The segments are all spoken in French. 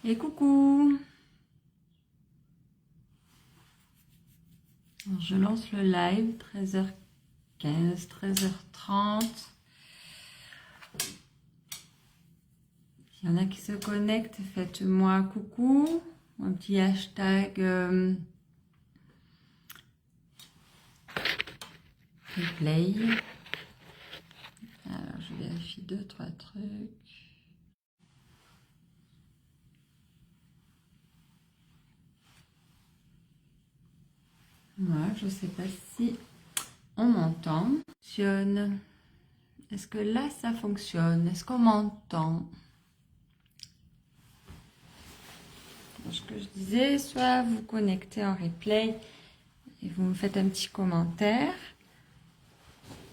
Et coucou! Alors, je lance le live, 13h15, 13h30. S'il y en a qui se connectent, faites-moi coucou. Un petit hashtag replay. Alors, je vérifie 2-3 trucs. Voilà, je ne sais pas si on m'entend. Est-ce que là, ça fonctionne? Est-ce qu'on m'entend? Ce que je disais, soit vous connectez en replay et vous me faites un petit commentaire,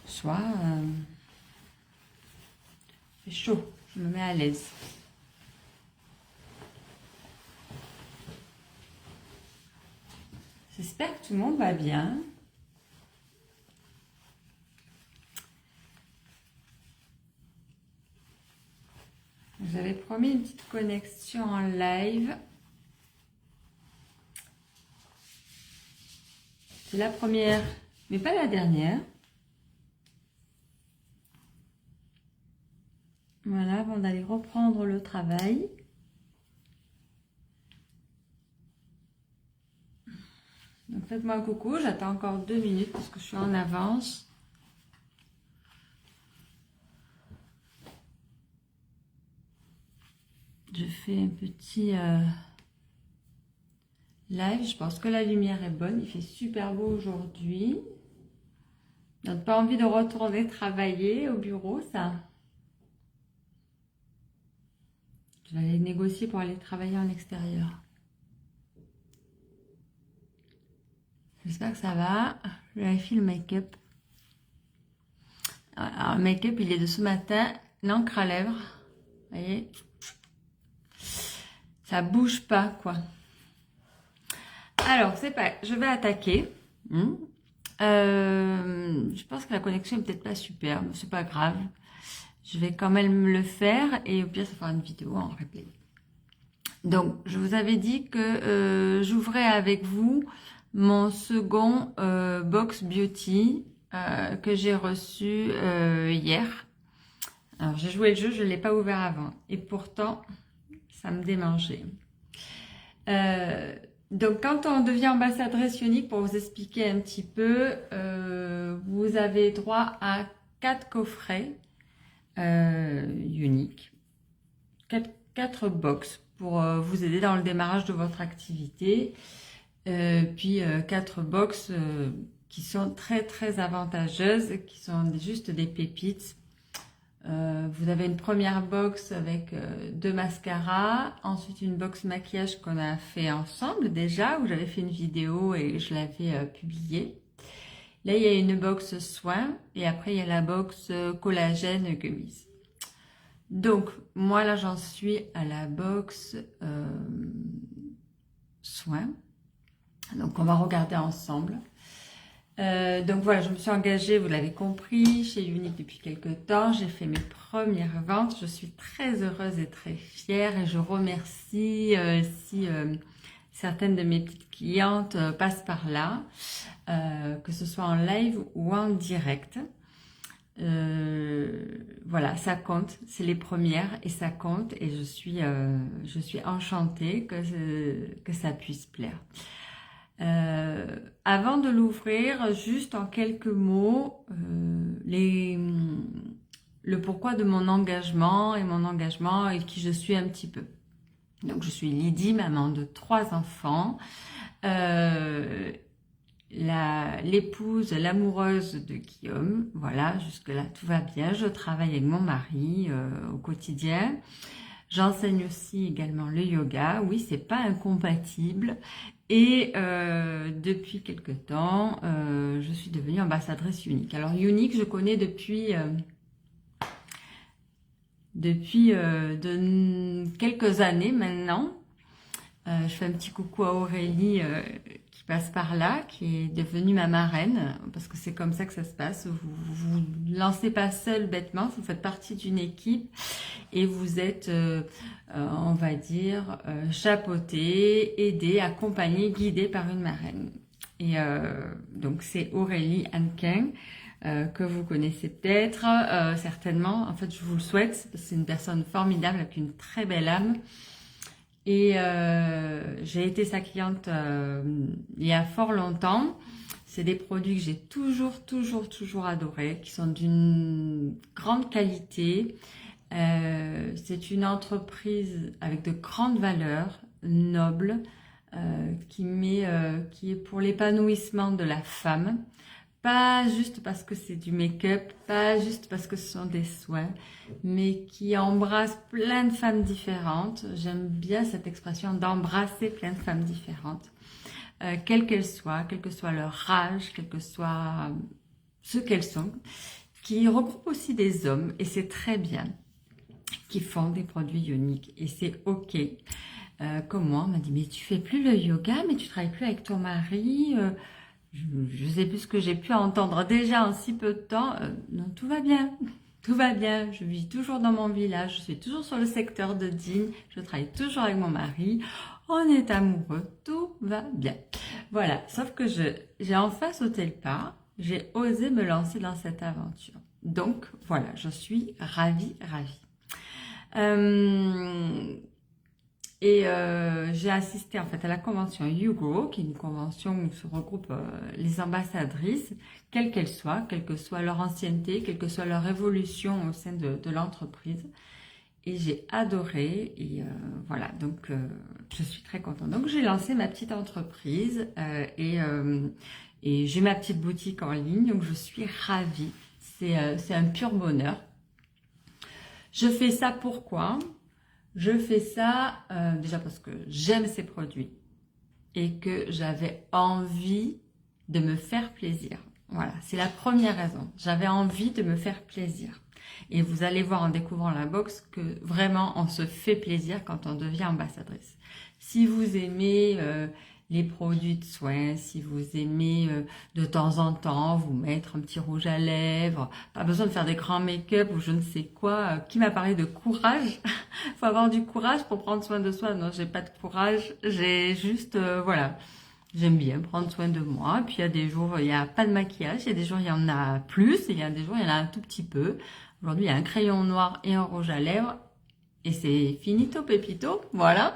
soit c'est chaud, je me mets à l'aise. J'espère que tout le monde va bien. J'avais promis une petite connexion en live. C'est la première, mais pas la dernière. Voilà, avant d'aller reprendre le travail. Donc faites-moi un coucou, j'attends encore 2 minutes parce que je suis en avance. Je fais un petit live, je pense que la lumière est bonne, il fait super beau aujourd'hui. Donc pas envie de retourner travailler au bureau, ça. Je vais aller négocier pour aller travailler en extérieur. J'espère que ça va. Je vérifie le make-up. Alors, le make-up, il est de ce matin. L'encre à lèvres. Vous voyez? Ça bouge pas, quoi. Alors, c'est pas... Je vais attaquer. Je pense que la connexion est peut-être pas super, mais c'est pas grave. Je vais quand même le faire et au pire, ça fera une vidéo en replay. Donc, je vous avais dit que j'ouvrais avec vous mon second box beauty que j'ai reçu hier. Alors, j'ai joué le jeu, je ne l'ai pas ouvert avant. Et pourtant, ça me démangeait. Donc, quand on devient ambassadrice unique, pour vous expliquer un petit peu, vous avez droit à 4 coffrets uniques. 4 box pour vous aider dans le démarrage de votre activité. Puis 4 box qui sont très très avantageuses, qui sont juste des pépites. Vous avez une première box avec 2 mascaras, ensuite une box maquillage qu'on a fait ensemble déjà, où j'avais fait une vidéo et je l'avais publiée. Là, il y a une box soins et après il y a la box collagène gummies. Donc, moi là, j'en suis à la box soins. Donc, on va regarder ensemble. Donc voilà, je me suis engagée, vous l'avez compris, chez Unique depuis quelques temps. J'ai fait mes premières ventes. Je suis très heureuse et très fière et je remercie si certaines de mes petites clientes passent par là, que ce soit en live ou en direct. Voilà, ça compte, c'est les premières et ça compte et je suis enchantée que ça puisse plaire. Avant de l'ouvrir, juste en quelques mots, le pourquoi de mon engagement et qui je suis un petit peu. Donc je suis Lydie, maman de 3 enfants, l'épouse, l'amoureuse de Guillaume. Voilà, jusque-là tout va bien. Je travaille avec mon mari au quotidien. J'enseigne aussi également le yoga. Oui, c'est pas incompatible. Et depuis quelque temps, je suis devenue ambassadrice Unique. Alors Unique, je connais depuis quelques années maintenant. Je fais un petit coucou à Aurélie qui passe par là, qui est devenue ma marraine, parce que c'est comme ça que ça se passe. Vous lancez pas seul bêtement, vous faites partie d'une équipe et vous êtes, on va dire, chapeauté, aidé, accompagné, guidé par une marraine. Et donc c'est Aurélie Hannequin, que vous connaissez peut-être, certainement. En fait, je vous le souhaite. C'est une personne formidable avec une très belle âme. Et j'ai été sa cliente il y a fort longtemps. C'est des produits que j'ai toujours adorés, qui sont d'une grande qualité. C'est une entreprise avec de grandes valeurs, noble, qui est pour l'épanouissement de la femme. Pas juste parce que c'est du make-up, pas juste parce que ce sont des soins, mais qui embrasse plein de femmes différentes. J'aime bien cette expression d'embrasser plein de femmes différentes, quelles qu'elles soient, quel que soit leur âge, quel que soit ce qu'elles sont, qui regroupe aussi des hommes, et c'est très bien, qui font des produits uniques, et c'est ok. Comme moi, on m'a dit, mais tu fais plus le yoga, mais tu travailles plus avec ton mari, je sais plus ce que j'ai pu entendre déjà en si peu de temps. Non, tout va bien, tout va bien. Je vis toujours dans mon village, je suis toujours sur le secteur de Digne, je travaille toujours avec mon mari, on est amoureux, tout va bien. Voilà, sauf que j'ai enfin sauté le pas, j'ai osé me lancer dans cette aventure. Donc voilà, je suis ravie. J'ai assisté en fait à la convention YouGrow, qui est une convention où se regroupent les ambassadrices, quelles qu'elles soient, quelle que soit leur ancienneté, quelle que soit leur évolution au sein de l'entreprise. Et j'ai adoré, et voilà, donc je suis très contente. Donc j'ai lancé ma petite entreprise et j'ai ma petite boutique en ligne, donc je suis ravie. C'est un pur bonheur. Je fais ça pourquoi ? Je fais ça déjà parce que j'aime ces produits et que j'avais envie de me faire plaisir. Voilà, c'est la première raison. J'avais envie de me faire plaisir. Et vous allez voir en découvrant la box que vraiment on se fait plaisir quand on devient ambassadrice. Si vous aimez les produits de soins, si vous aimez de temps en temps vous mettre un petit rouge à lèvres, pas besoin de faire des grands make-up ou je ne sais quoi, qui m'a parlé de courage. Faut avoir du courage pour prendre soin de soi. Non, j'ai pas de courage, j'ai juste, voilà, j'aime bien prendre soin de moi. Puis il y a des jours, il n'y a pas de maquillage, il y a des jours, il y en a plus, et il y a des jours, il y en a un tout petit peu. Aujourd'hui, il y a un crayon noir et un rouge à lèvres. Et c'est finito pépito, voilà.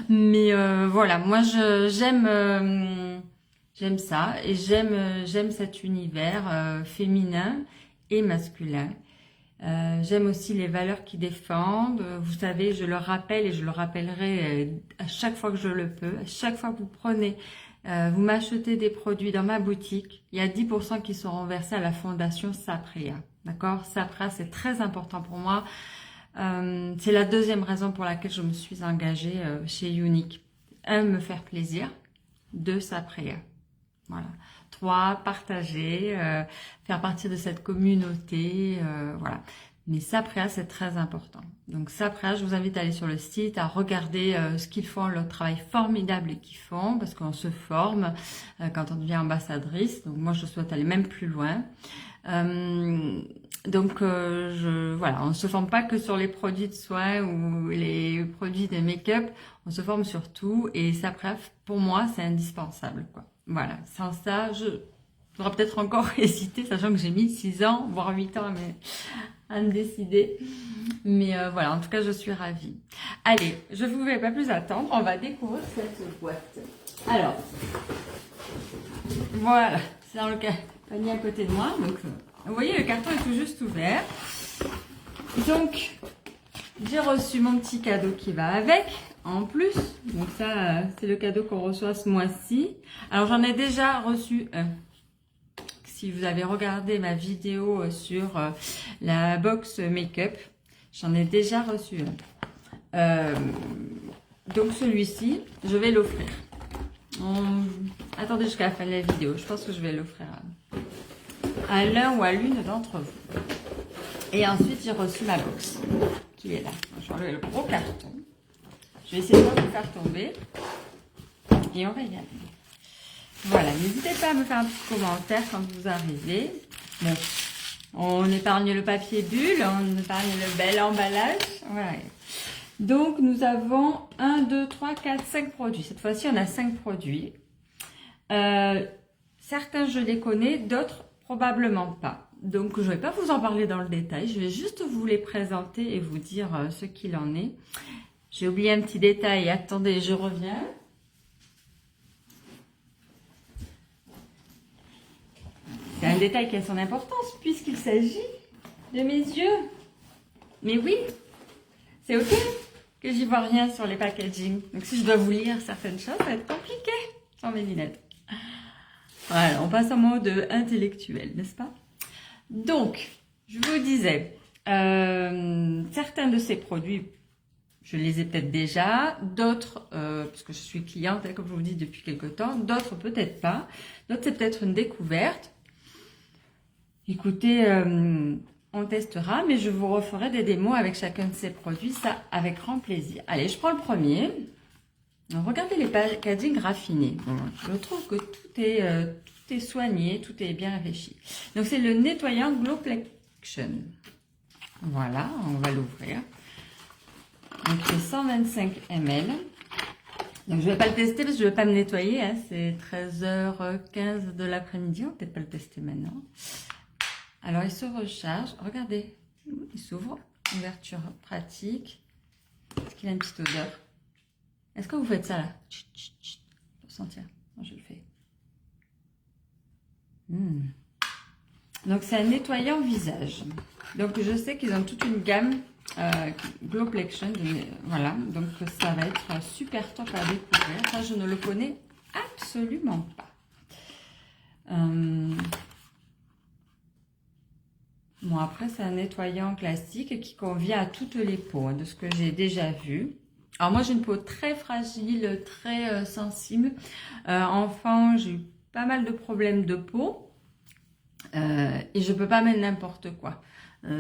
Mais voilà, moi j'aime ça et j'aime cet univers féminin et masculin. J'aime aussi les valeurs qu'ils défendent. Vous savez, je le rappelle et je le rappellerai à chaque fois que je le peux. À chaque fois que vous prenez, vous m'achetez des produits dans ma boutique, il y a 10% qui seront versés à la fondation Saprea. D'accord ? Saprea, c'est très important pour moi. C'est la deuxième raison pour laquelle je me suis engagée chez Younique. 1, me faire plaisir. 2, Saprea. Voilà. 3, partager, faire partie de cette communauté, voilà. Mais Saprea, c'est très important. Donc Saprea, je vous invite à aller sur le site, à regarder ce qu'ils font, le travail formidable qu'ils font, parce qu'on se forme quand on devient ambassadrice. Donc moi, je souhaite aller même plus loin. Donc voilà, on ne se forme pas que sur les produits de soins ou les produits de make-up, on se forme sur tout et ça, bref, pour moi, c'est indispensable, quoi. Voilà, sans ça, j'aurais peut-être encore hésité, sachant que j'ai mis 6 ans, voire 8 ans à me décider. Mais voilà, en tout cas, je suis ravie. Allez, je ne vous fais pas plus attendre, on va découvrir cette boîte. Alors, voilà, c'est dans le panier à côté de moi, donc... Vous voyez, le carton est tout juste ouvert. Donc, j'ai reçu mon petit cadeau qui va avec, en plus. Donc ça, c'est le cadeau qu'on reçoit ce mois-ci. Alors, j'en ai déjà reçu un. Si vous avez regardé ma vidéo sur la box make-up, j'en ai déjà reçu un. Donc, celui-ci, je vais l'offrir. Attendez jusqu'à la fin de la vidéo. Je pense que je vais l'offrir à l'un ou à l'une d'entre vous. Et ensuite, j'ai reçu ma box qui est là. Je vais enlever le gros carton. Je vais essayer de ne pas vous faire tomber. Et on va y aller. Voilà, n'hésitez pas à me faire un petit commentaire quand vous arrivez. Bon, on épargne le papier bulle, on épargne le bel emballage. Voilà. Donc, nous avons 1, 2, 3, 4, 5 produits. Cette fois-ci, on a 5 produits. Certains, je les connais, d'autres, probablement pas. Donc, je ne vais pas vous en parler dans le détail. Je vais juste vous les présenter et vous dire ce qu'il en est. J'ai oublié un petit détail. Attendez, je reviens. C'est un détail qui a son importance puisqu'il s'agit de mes yeux. Mais oui, c'est ok que j'y vois rien sur les packaging. Donc si je dois vous lire certaines choses, ça va être compliqué sans mes lunettes. Voilà, on passe en mode intellectuel, n'est-ce pas? Donc, je vous disais, certains de ces produits, je les ai peut-être déjà, d'autres, puisque je suis cliente, comme je vous dis, depuis quelques temps, d'autres peut-être pas, d'autres c'est peut-être une découverte. Écoutez, on testera, mais je vous referai des démos avec chacun de ces produits, ça avec grand plaisir. Allez, je prends le premier. Regardez les packaging raffinés. Bon, je trouve que tout est soigné, tout est bien réfléchi. Donc, c'est le nettoyant Glowplexion. Voilà, on va l'ouvrir. Donc, c'est 125 ml. Donc, je ne vais pas le tester parce que je ne vais pas me nettoyer. Hein. C'est 13h15 de l'après-midi. On ne va peut-être pas le tester maintenant. Alors, il se recharge. Regardez, il s'ouvre. Ouverture pratique. Est-ce qu'il a une petite odeur? Est-ce que vous faites ça là? Chut, chut, chut. Pour sentir. Moi, je le fais. Donc, c'est un nettoyant visage. Donc, je sais qu'ils ont toute une gamme Glowplexion. Voilà. Donc, ça va être super top à découvrir. Ça, je ne le connais absolument pas. Bon, après, c'est un nettoyant classique qui convient à toutes les peaux, hein, de ce que j'ai déjà vu. Alors, moi, j'ai une peau très fragile, très sensible. Enfant, j'ai eu pas mal de problèmes de peau. Et je peux pas mettre n'importe quoi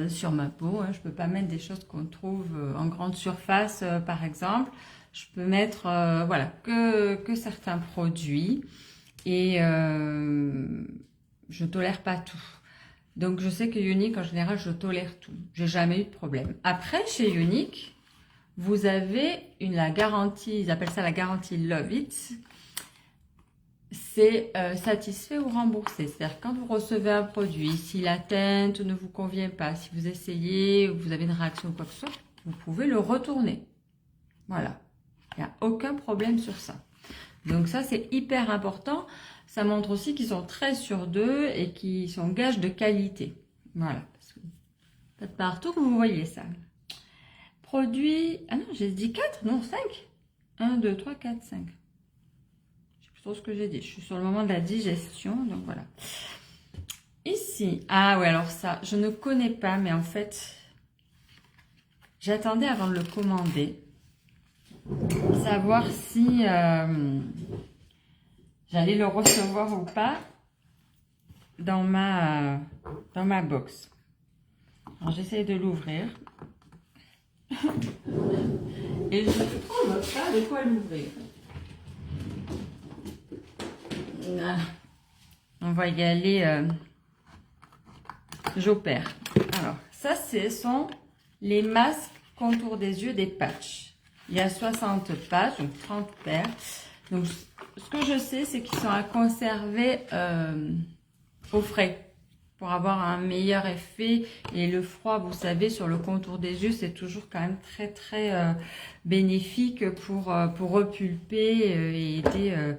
sur ma peau. Hein. Je peux pas mettre des choses qu'on trouve en grande surface, par exemple. Je peux mettre, voilà, que certains produits. Et je tolère pas tout. Donc, je sais que Younique, en général, je tolère tout. J'ai jamais eu de problème. Après, chez Younique, vous avez la garantie, ils appellent ça la garantie Love It. C'est satisfait ou remboursé. C'est-à-dire, quand vous recevez un produit, si la teinte ne vous convient pas, si vous essayez, ou vous avez une réaction ou quoi que ce soit, vous pouvez le retourner. Voilà. Il n'y a aucun problème sur ça. Donc, ça, c'est hyper important. Ça montre aussi qu'ils sont très sûrs d'eux et qu'ils sont gages de qualité. Voilà. Peut-être partout que vous voyez ça. Produit... Ah non, j'ai dit 4, non 5. 1, 2, 3, 4, 5. Je sais plus trop ce que j'ai dit. Je suis sur le moment de la digestion, donc voilà. Ici, ah ouais, alors ça, je ne connais pas, mais en fait, j'attendais avant de le commander. Savoir si... j'allais le recevoir ou pas dans ma box. Alors, j'essaie de l'ouvrir. Et je ne trouve pas de quoi l'ouvrir. On va y aller. J'opère. Alors, ça, ce sont les masques contour des yeux des patchs. Il y a 60 patchs, donc 30 paires. Donc, ce que je sais, c'est qu'ils sont à conserver au frais pour avoir un meilleur effet. Et le froid, vous savez, sur le contour des yeux, c'est toujours quand même très, très bénéfique pour repulper et aider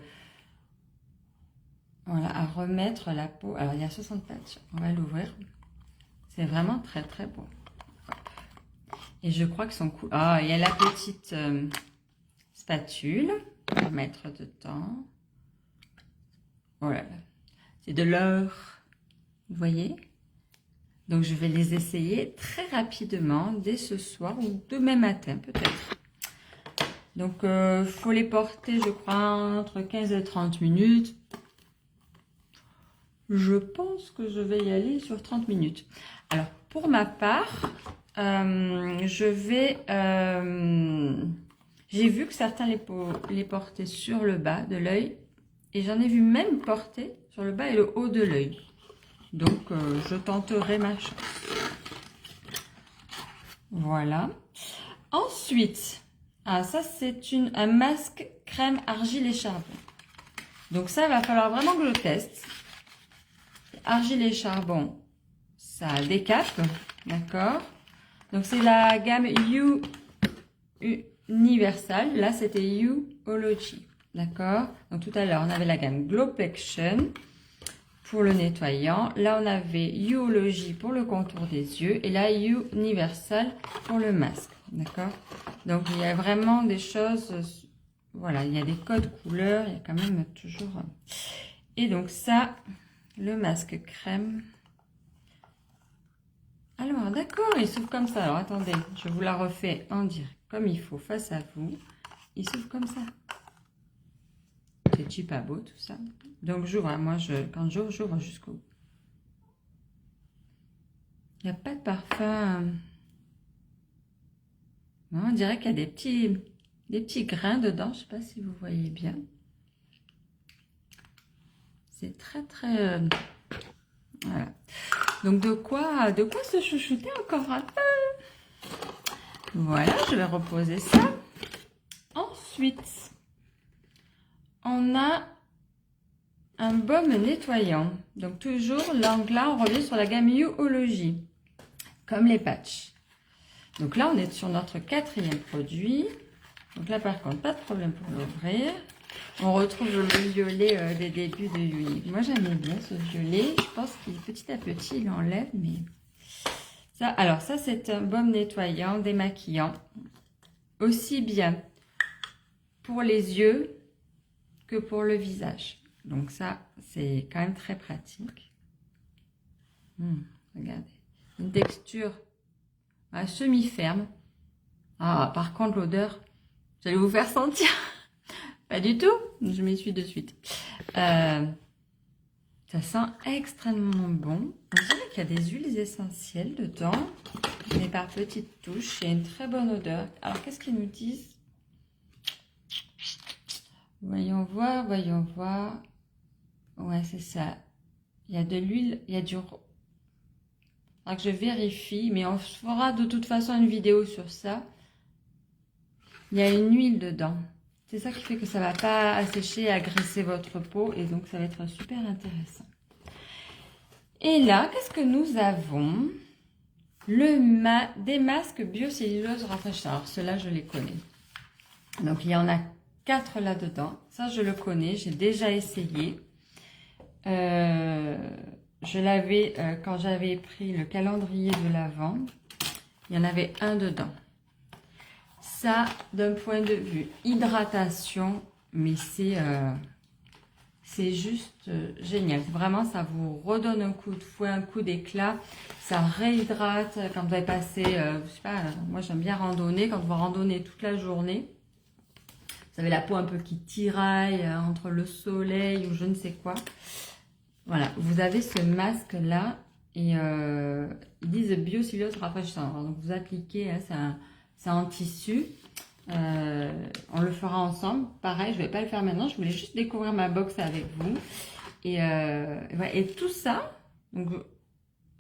voilà, à remettre la peau. Alors, il y a 60 patchs. On va l'ouvrir. C'est vraiment très, très beau. Et je crois qu'ils sont cool. Ah, il y a la petite spatule. On va mettre dedans. Voilà. C'est de l'or. Vous voyez? Donc, je vais les essayer très rapidement, dès ce soir ou demain matin, peut-être. Donc, il faut les porter, je crois, entre 15 et 30 minutes. Je pense que je vais y aller sur 30 minutes. Alors, pour ma part, je vais J'ai vu que certains les portaient sur le bas de l'œil. Et j'en ai vu même porter sur le bas et le haut de l'œil. Donc, je tenterai ma chance. Voilà. Ensuite, ça c'est un masque crème argile et charbon. Donc ça, il va falloir vraiment que je teste. Argile et charbon, ça décape, d'accord. Donc c'est la gamme You Universal. Là, c'était You-ology, d'accord. Donc tout à l'heure, on avait la gamme Glowplexion pour le nettoyant. Là, on avait You-ology pour le contour des yeux. Et là, You Universal pour le masque, d'accord. Donc, il y a vraiment des choses... Voilà, il y a des codes couleurs. Il y a quand même toujours... Et donc ça, le masque crème... Alors, d'accord, il s'ouvre comme ça. Alors, attendez, je vous la refais en direct, comme il faut, face à vous. Il s'ouvre comme ça. C'est pas beau, tout ça. Donc, j'ouvre. Moi, quand j'ouvre jusqu'au bout. Il n'y a pas de parfum. Non, on dirait qu'il y a des petits grains dedans. Je ne sais pas si vous voyez bien. C'est très, très... voilà. Donc, de quoi se chouchouter encore un peu. Voilà, je vais reposer ça. Ensuite, on a un baume nettoyant. Donc, toujours, là, on revient sur la gamme You-ology, comme les patchs. Donc là, on est sur notre 4e produit. Donc là, par contre, pas de problème pour l'ouvrir. On retrouve le violet des débuts de Uni. Moi, j'aimais bien ce violet. Je pense qu'il petit à petit, il enlève, mais... ça, alors, ça, c'est un baume nettoyant, démaquillant. Aussi bien pour les yeux que pour le visage. Donc ça, c'est quand même très pratique. Regardez. Une texture semi-ferme. Ah, par contre, l'odeur, j'allais vous faire sentir. Pas du tout. Je m'y suis de suite. Ça sent extrêmement bon. On dirait qu'il y a des huiles essentielles dedans. Mais par petites touches. Il y a une très bonne odeur. Alors, qu'est-ce qu'ils nous disent? Voyons voir, voyons voir. Ouais, c'est ça. Il y a de l'huile, il y a du... Alors que je vérifie, mais on fera de toute façon une vidéo sur ça. Il y a une huile dedans. C'est ça qui fait que ça ne va pas assécher, agresser votre peau. Et donc, ça va être super intéressant. Et là, qu'est-ce que nous avons? Des masques biocellulose rafraîchissants. Alors, ceux-là, je les connais. Donc, il y en a 4 là-dedans. Ça, je le connais. J'ai déjà essayé. Je l'avais quand j'avais pris le calendrier de l'Avent. Il y en avait un dedans. Ça, d'un point de vue hydratation, mais c'est juste génial. Vraiment, ça vous redonne un coup de fouet, un coup d'éclat. Ça réhydrate quand vous avez passé, je sais pas, moi j'aime bien randonner. Quand vous randonnez toute la journée, vous avez la peau un peu qui tiraille entre le soleil ou je ne sais quoi. Voilà, vous avez ce masque-là et ils disent biocellulose rafraîchissant. Alors, donc vous appliquez, hein, c'est en tissu. On le fera ensemble. Pareil, je ne vais pas le faire maintenant. Je voulais juste découvrir ma box avec vous. Et tout ça,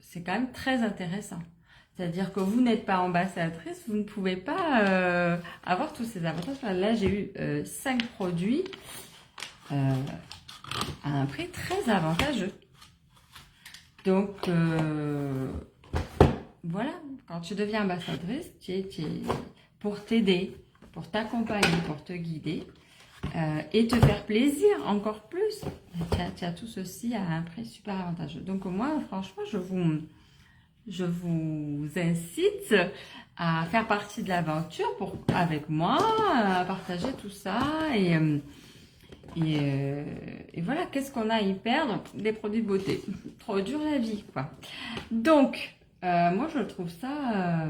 c'est quand même très intéressant. C'est-à-dire que vous n'êtes pas ambassadrice, vous ne pouvez pas avoir tous ces avantages. Là, j'ai eu 5 produits à un prix très avantageux. Donc, voilà, quand tu deviens ambassadrice, tu es pour t'aider, pour t'accompagner, pour te guider et te faire plaisir encore plus. Tu as tout ceci à un prix super avantageux. Donc, moi, franchement, je vous incite à faire partie de l'aventure avec moi, à partager tout ça et voilà, qu'est-ce qu'on a à y perdre? Des produits de beauté. Trop dur la vie, quoi. Donc, moi, je trouve ça...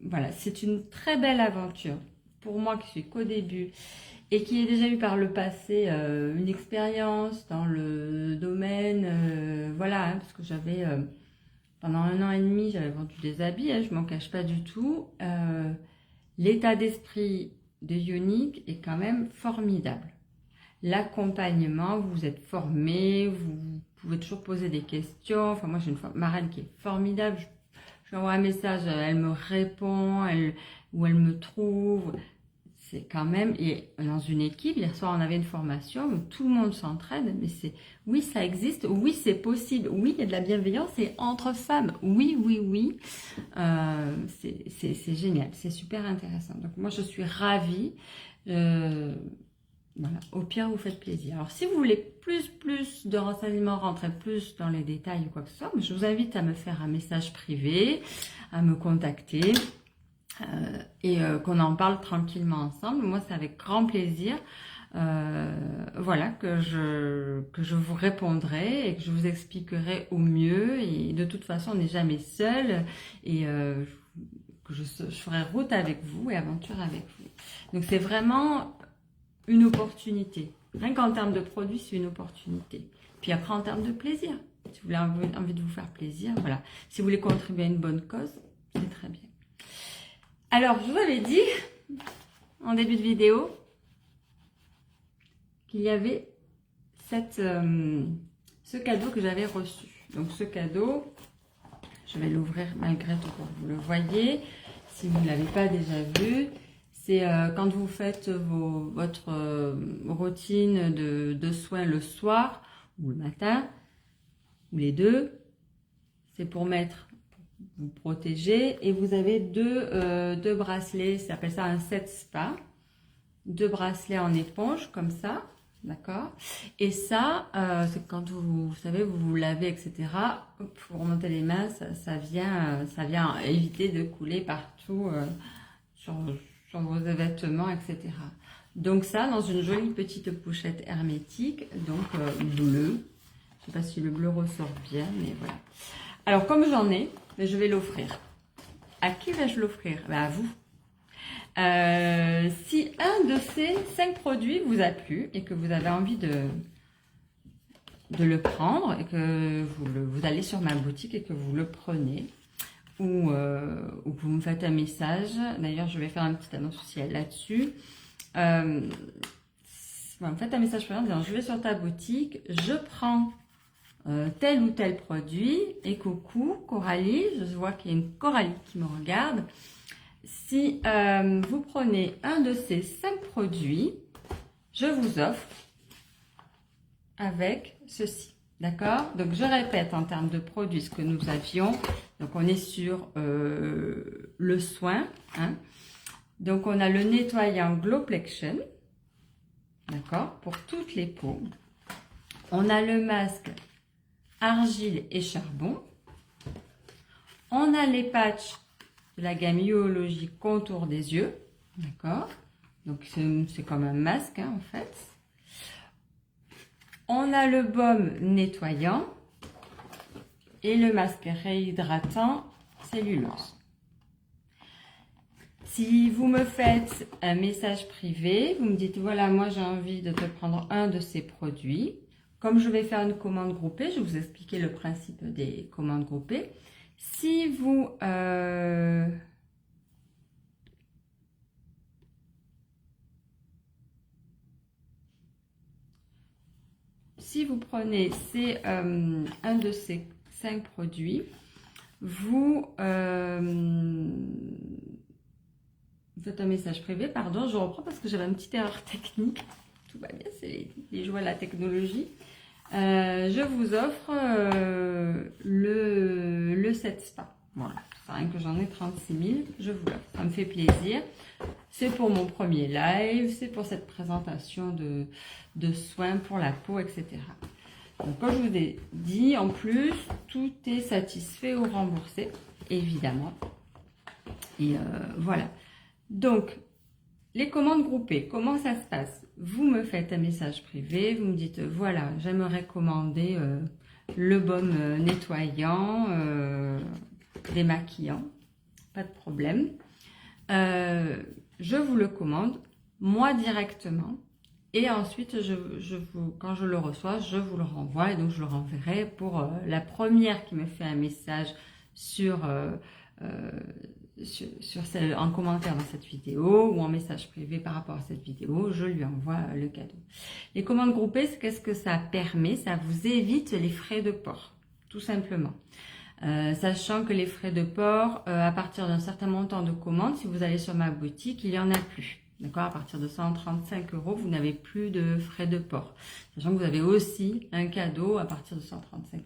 voilà, c'est une très belle aventure. Pour moi, qui suis qu'au début et qui ai déjà eu par le passé une expérience dans le domaine, voilà, hein, parce que j'avais... pendant 1 an et demi, j'avais vendu des habits, hein, je m'en cache pas du tout. L'état d'esprit de Ionic est quand même formidable. L'accompagnement, vous êtes formé, vous pouvez toujours poser des questions. Enfin, moi, j'ai une marraine qui est formidable. Je lui envoie un message, elle me répond, ou elle me trouve. C'est quand même, et dans une équipe, hier soir, on avait une formation où tout le monde s'entraide, mais oui, ça existe, oui, c'est possible, oui, il y a de la bienveillance, c'est entre femmes, oui, oui, oui. C'est génial, c'est super intéressant. Donc, moi, je suis ravie. Voilà. Au pire, vous faites plaisir. Alors, si vous voulez plus de renseignements, rentrer plus dans les détails ou quoi que ce soit, je vous invite à me faire un message privé, à me contacter et qu'on en parle tranquillement ensemble. Moi, c'est avec grand plaisir voilà, que je vous répondrai et que je vous expliquerai au mieux. Et de toute façon, on n'est jamais seul et que je ferai route avec vous et aventure avec vous. Donc, c'est vraiment une opportunité. Rien qu'en termes de produits, c'est une opportunité. Puis après, en termes de plaisir, si vous avez envie de vous faire plaisir, voilà. Si vous voulez contribuer à une bonne cause, c'est très bien. Alors, je vous avais dit, en début de vidéo, qu'il y avait ce cadeau que j'avais reçu. Donc, ce cadeau, je vais l'ouvrir malgré tout pour que vous le voyez, si vous ne l'avez pas déjà vu. C'est quand vous faites votre routine de soins le soir ou le matin, ou les deux. C'est pour vous protéger. Et vous avez deux bracelets, ça s'appelle ça un set spa. 2 bracelets en éponge, comme ça, d'accord. Et ça, c'est quand vous savez, vous vous lavez, etc. Pour remonter les mains, ça vient éviter de couler partout sur vos vêtements, etc. Donc ça, dans une jolie petite pochette hermétique, donc bleu. Je ne sais pas si le bleu ressort bien, mais voilà. Alors, comme j'en ai, je vais l'offrir. À qui vais-je l'offrir? À vous. Si un de ces 5 produits vous a plu et que vous avez envie de le prendre et que vous allez sur ma boutique et que vous le prenez, ou que vous me faites un message. D'ailleurs, je vais faire une petite annonce aussi là-dessus. Vous me faites un message en disant: je vais sur ta boutique, je prends tel ou tel produit, et coucou Coralie, je vois qu'il y a une Coralie qui me regarde. Si vous prenez un de ces 5 produits, je vous offre avec ceci. D'accord? Donc, je répète en termes de produits ce que nous avions. Donc, on est sur le soin. Hein. Donc, on a le nettoyant Glowplexion. D'accord? Pour toutes les peaux. On a le masque argile et charbon. On a les patchs de la gamme Iologie contour des yeux. D'accord? Donc, c'est comme un masque, hein, en fait. On a le baume nettoyant et le masque réhydratant cellulose. Si vous me faites un message privé, vous me dites: voilà, moi j'ai envie de te prendre un de ces produits. Comme je vais faire une commande groupée, je vais vous expliquer le principe des commandes groupées. Si vous prenez un de ces 5 produits, vous faites un message privé, pardon, je reprends parce que j'avais une petite erreur technique. Tout va bien, c'est les joies de la technologie. Je vous offre le set spa. Voilà, c'est rien que j'en ai 36 000, je vous l'offre. Ça me fait plaisir. C'est pour mon premier live, c'est pour cette présentation de soins pour la peau, etc. Donc, comme je vous ai dit, en plus, tout est satisfait ou remboursé, évidemment. Et voilà. Donc, les commandes groupées, comment ça se passe? Vous me faites un message privé, vous me dites: voilà, j'aimerais commander le baume nettoyant, démaquillant, pas de problème. Je vous le commande, moi directement, et ensuite, quand je le reçois, je vous le renvoie, et donc je le renverrai pour la première qui me fait un message sur en commentaire dans cette vidéo ou en message privé par rapport à cette vidéo, je lui envoie le cadeau. Les commandes groupées, qu'est-ce que ça permet? Ça vous évite les frais de port, tout simplement. Sachant que les frais de port, à partir d'un certain montant de commande, si vous allez sur ma boutique, il n'y en a plus. D'accord? À partir de 135 €, vous n'avez plus de frais de port. Sachant que vous avez aussi un cadeau à partir de 135 €.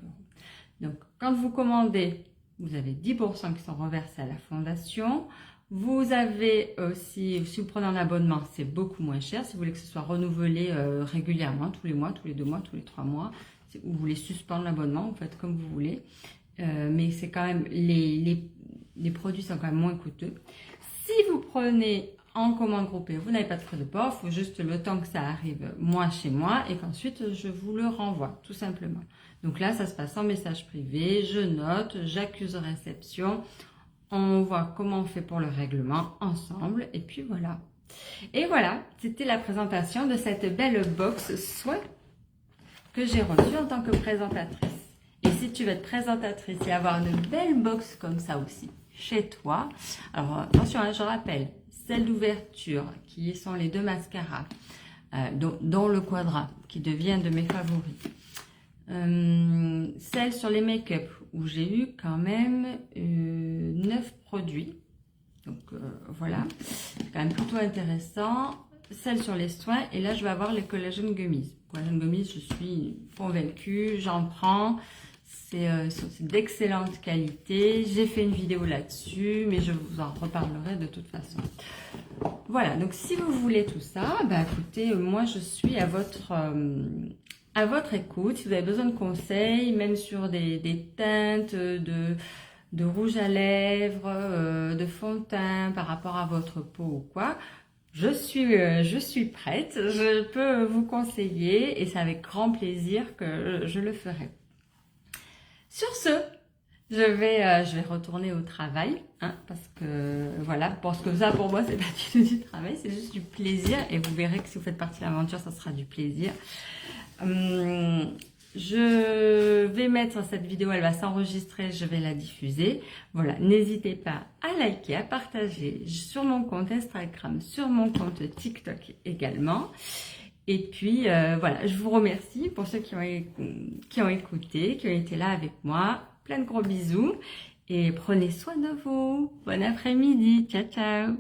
Donc, quand vous commandez, vous avez 10% qui sont reversés à la fondation. Vous avez aussi, si vous prenez un abonnement, c'est beaucoup moins cher. Si vous voulez que ce soit renouvelé régulièrement, tous les mois, tous les 2 mois, tous les 3 mois, si vous voulez suspendre l'abonnement, vous faites comme vous voulez. Mais c'est quand même, les produits sont quand même moins coûteux. Si vous prenez en commande groupée, vous n'avez pas de frais de port, il faut juste le temps que ça arrive moi chez moi et qu'ensuite je vous le renvoie, tout simplement. Donc là, ça se passe en message privé, je note, j'accuse réception, on voit comment on fait pour le règlement ensemble et puis voilà. Et voilà, c'était la présentation de cette belle box soin que j'ai reçue en tant que présentatrice. Et si tu veux être présentatrice et avoir une belle box comme ça aussi chez toi, alors attention, je rappelle, celle d'ouverture qui sont les 2 mascaras, dont le quadra qui devient de mes favoris. Celle sur les make-up où j'ai eu quand même 9 produits. Donc voilà, c'est quand même plutôt intéressant. Celle sur les soins et là je vais avoir les collagen gummies. Collagen gummies, je suis convaincue, j'en prends. C'est d'excellente qualité. J'ai fait une vidéo là-dessus, mais je vous en reparlerai de toute façon. Voilà, donc si vous voulez tout ça, bah écoutez, moi je suis à votre écoute. Si vous avez besoin de conseils, même sur des teintes, de rouge à lèvres, de fond de teint par rapport à votre peau ou quoi, je suis prête. Je peux vous conseiller et c'est avec grand plaisir que je le ferai. Sur ce, je vais retourner au travail, hein, parce que voilà, parce que ça pour moi c'est pas du tout du travail, c'est juste du plaisir et vous verrez que si vous faites partie de l'aventure, ça sera du plaisir. Je vais mettre cette vidéo, elle va s'enregistrer, je vais la diffuser. Voilà, n'hésitez pas à liker, à partager sur mon compte Instagram, sur mon compte TikTok également. Et puis, voilà, je vous remercie pour ceux qui ont écouté, qui ont été là avec moi. Plein de gros bisous et prenez soin de vous. Bon après-midi. Ciao, ciao.